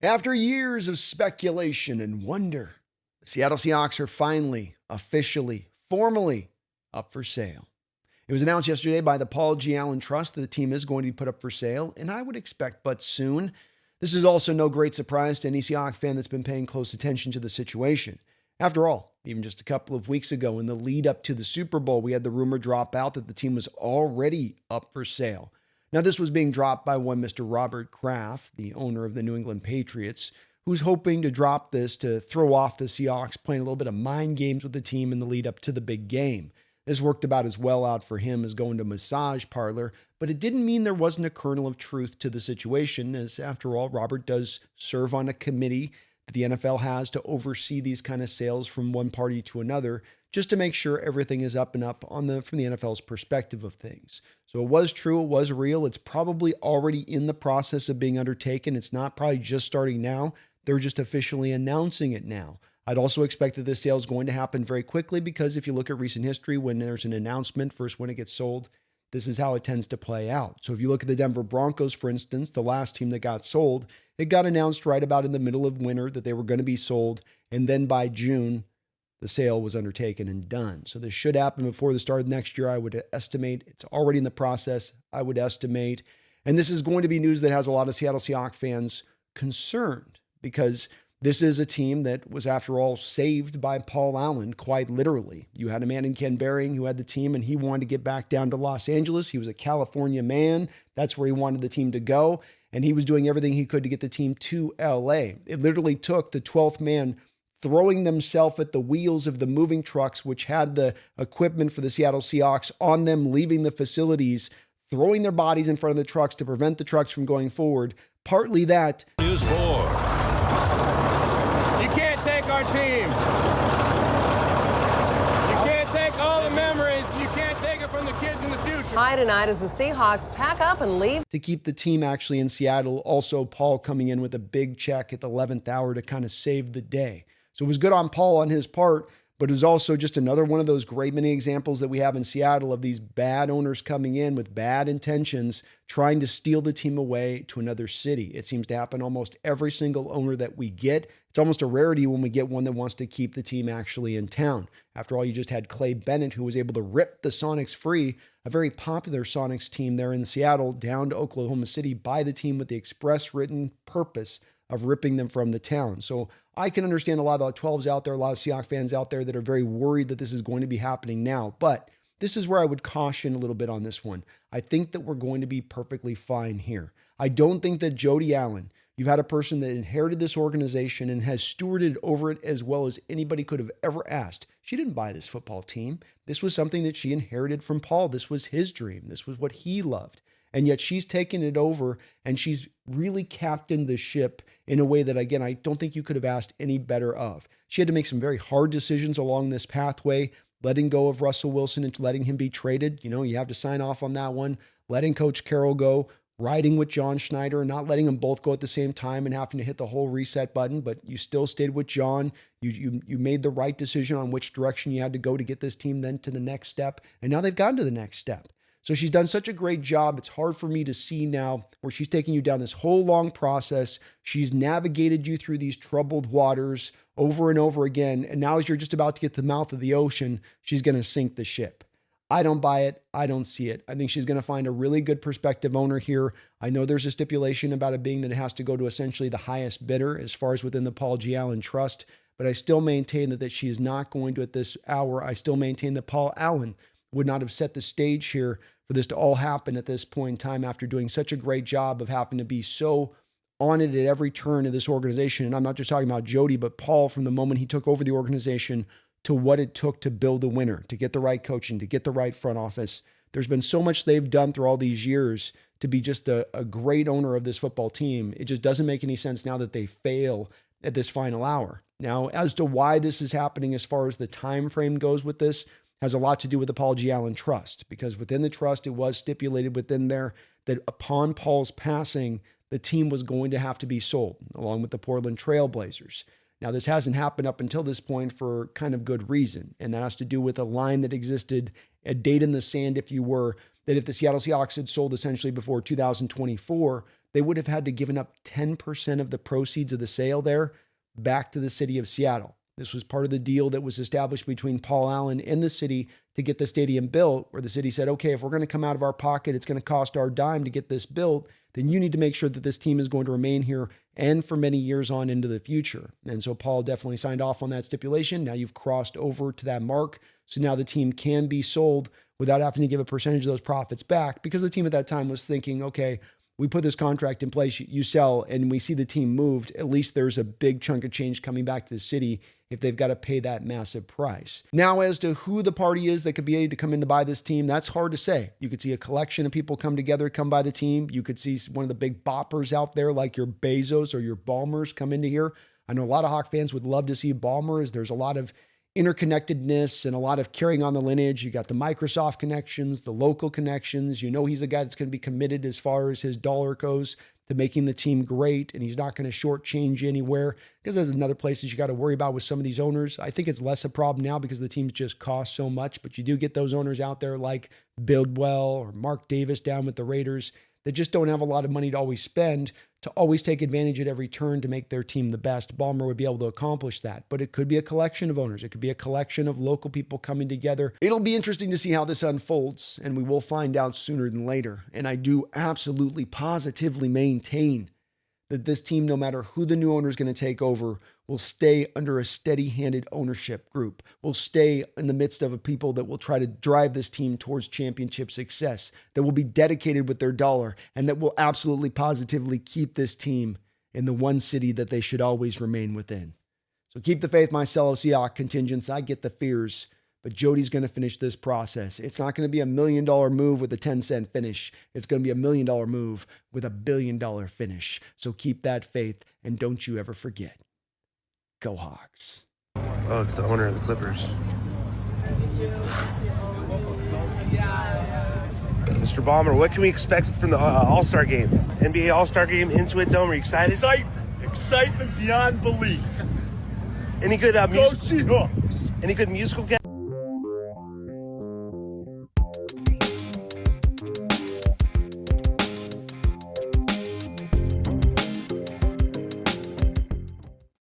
After years of speculation and wonder, the Seattle Seahawks are finally, officially, formally up for sale. It was announced yesterday by the Paul G. Allen Trust that the team is going to be put up for sale, and I would expect but soon. This is also no great surprise to any Seahawks fan that's been paying close attention to the situation. After all, even just a couple of weeks ago in the lead up to the Super Bowl, we had the rumor drop out that the team was already up for sale. Now, this was being dropped by one Mr. Robert Kraft, the owner of the New England Patriots, who's hoping to drop this to throw off the Seahawks playing a little bit of mind games with the team in the lead up to the big game. This worked about as well out for him as going to a massage parlor, but it didn't mean there wasn't a kernel of truth to the situation, as after all, Robert does serve on a committee that the NFL has to oversee these kind of sales from one party to another, just to make sure everything is up and up from the NFL's perspective of things. So it was true, it was real. It's probably already in the process of being undertaken. It's not probably just starting now. They're just officially announcing it now. I'd also expect that this sale is going to happen very quickly because if you look at recent history, when there's an announcement, first when it gets sold, this is how it tends to play out. So if you look at the Denver Broncos, for instance, the last team that got sold, it got announced right about in the middle of winter that they were going to be sold. And then by June, the sale was undertaken and done. So this should happen before the start of next year, I would estimate. It's already in the process, I would estimate. And this is going to be news that has a lot of Seattle Seahawks fans concerned because this is a team that was, after all, saved by Paul Allen, quite literally. You had a man in Ken Behring who had the team, and he wanted to get back down to Los Angeles. He was a California man. That's where he wanted the team to go, and he was doing everything he could to get the team to L.A. It literally took the 12th man throwing themselves at the wheels of the moving trucks, which had the equipment for the Seattle Seahawks on them, leaving the facilities, throwing their bodies in front of the trucks to prevent the trucks from going forward. Partly that. News 4. Our team. You can't take all the memories. You can't take it from the kids in the future. High tonight as the Seahawks pack up and leave. To keep the team actually in Seattle. Also, Paul coming in with a big check at the 11th hour to kind of save the day. So it was good on Paul on his part, but it was also just another one of those great many examples that we have in Seattle of these bad owners coming in with bad intentions, trying to steal the team away to another city. It seems to happen almost every single owner that we get. It's almost a rarity when we get one that wants to keep the team actually in town. After all, you just had Clay Bennett, who was able to rip the Sonics free, a very popular Sonics team there in Seattle, down to Oklahoma City by the team with the express written purpose of ripping them from the town. So I can understand a lot of the 12s out there, a lot of Seahawks fans out there that are very worried that this is going to be happening now. But this is where I would caution a little bit on this one. I think that we're going to be perfectly fine here. I don't think that Jody Allen, you've had a person that inherited this organization and has stewarded over it as well as anybody could have ever asked. She didn't buy this football team. This was something that she inherited from Paul. This was his dream. This was what he loved. And yet she's taken it over and she's really captained the ship in a way that, again, I don't think you could have asked any better of. She had to make some very hard decisions along this pathway, letting go of Russell Wilson and letting him be traded. You know, you have to sign off on that one. Letting Coach Carroll go, riding with John Schneider, not letting them both go at the same time and having to hit the whole reset button, but you still stayed with John. You made the right decision on which direction you had to go to get this team then to the next step. And now they've gotten to the next step. So she's done such a great job. It's hard for me to see now where she's taking you down this whole long process. She's navigated you through these troubled waters over and over again. And now as you're just about to get to the mouth of the ocean, she's going to sink the ship. I don't buy it. I don't see it. I think she's going to find a really good prospective owner here. I know there's a stipulation about it being that it has to go to essentially the highest bidder as far as within the Paul G. Allen Trust. But I still maintain that she is not going to at this hour. I still maintain that Paul Allen would not have set the stage here for this to all happen at this point in time after doing such a great job of having to be so on it at every turn of this organization. And I'm not just talking about Jody, but Paul from the moment he took over the organization to what it took to build a winner, to get the right coaching, to get the right front office. There's been so much they've done through all these years to be just a great owner of this football team. It just doesn't make any sense now that they fail at this final hour. Now, as to why this is happening as far as the time frame goes with this, has a lot to do with the Paul G. Allen Trust, because within the trust, it was stipulated within there that upon Paul's passing, the team was going to have to be sold, along with the Portland Trail Blazers. Now, this hasn't happened up until this point for kind of good reason, and that has to do with a line that existed, a date in the sand, if you were, that if the Seattle Seahawks had sold essentially before 2024, they would have had to given up 10% of the proceeds of the sale there back to the city of Seattle. This was part of the deal that was established between Paul Allen and the city to get the stadium built, where the city said, okay, if we're going to come out of our pocket, it's going to cost our dime to get this built, then you need to make sure that this team is going to remain here and for many years on into the future. And so Paul definitely signed off on that stipulation. Now you've crossed over to that mark. So now the team can be sold without having to give a percentage of those profits back, because the team at that time was thinking, okay, we put this contract in place, you sell, and we see the team moved. At least there's a big chunk of change coming back to the city if they've got to pay that massive price. Now, as to who the party is that could be able to come in to buy this team, that's hard to say. You could see a collection of people come together, come buy the team. You could see one of the big boppers out there like your Bezos or your Ballmers come into here. I know a lot of Hawk fans would love to see Ballmers. There's a lot of interconnectedness and a lot of carrying on the lineage. You got the Microsoft connections, the local connections. You know he's a guy that's going to be committed as far as his dollar goes to making the team great, and he's not going to shortchange anywhere, because there's another places you got to worry about with some of these owners. I think it's less a problem now because the teams just cost so much, but you do get those owners out there like Buildwell or Mark Davis down with the Raiders that just don't have a lot of money to always spend, to always take advantage at every turn to make their team the best. Ballmer would be able to accomplish that, but it could be a collection of owners. It could be a collection of local people coming together. It'll be interesting to see how this unfolds, and we will find out sooner than later. And I do absolutely positively maintain that this team, no matter who the new owner is going to take over, will stay under a steady-handed ownership group, will stay in the midst of a people that will try to drive this team towards championship success, that will be dedicated with their dollar, and that will absolutely positively keep this team in the one city that they should always remain within. So keep the faith, my fellow Seahawks contingents. I get the fears, but Jody's going to finish this process. It's not going to be $1 million move with a 10-cent finish. It's going to be $1 million move with a $1 billion finish. So keep that faith, and don't you ever forget. Go Hawks. Oh, it's the owner of the Clippers. Mr. Ballmer, what can we expect from the All-Star game? NBA All-Star game, Intuit Dome, are you excited? Excitement beyond belief. Any good Go Seahawks! Any good musical guests?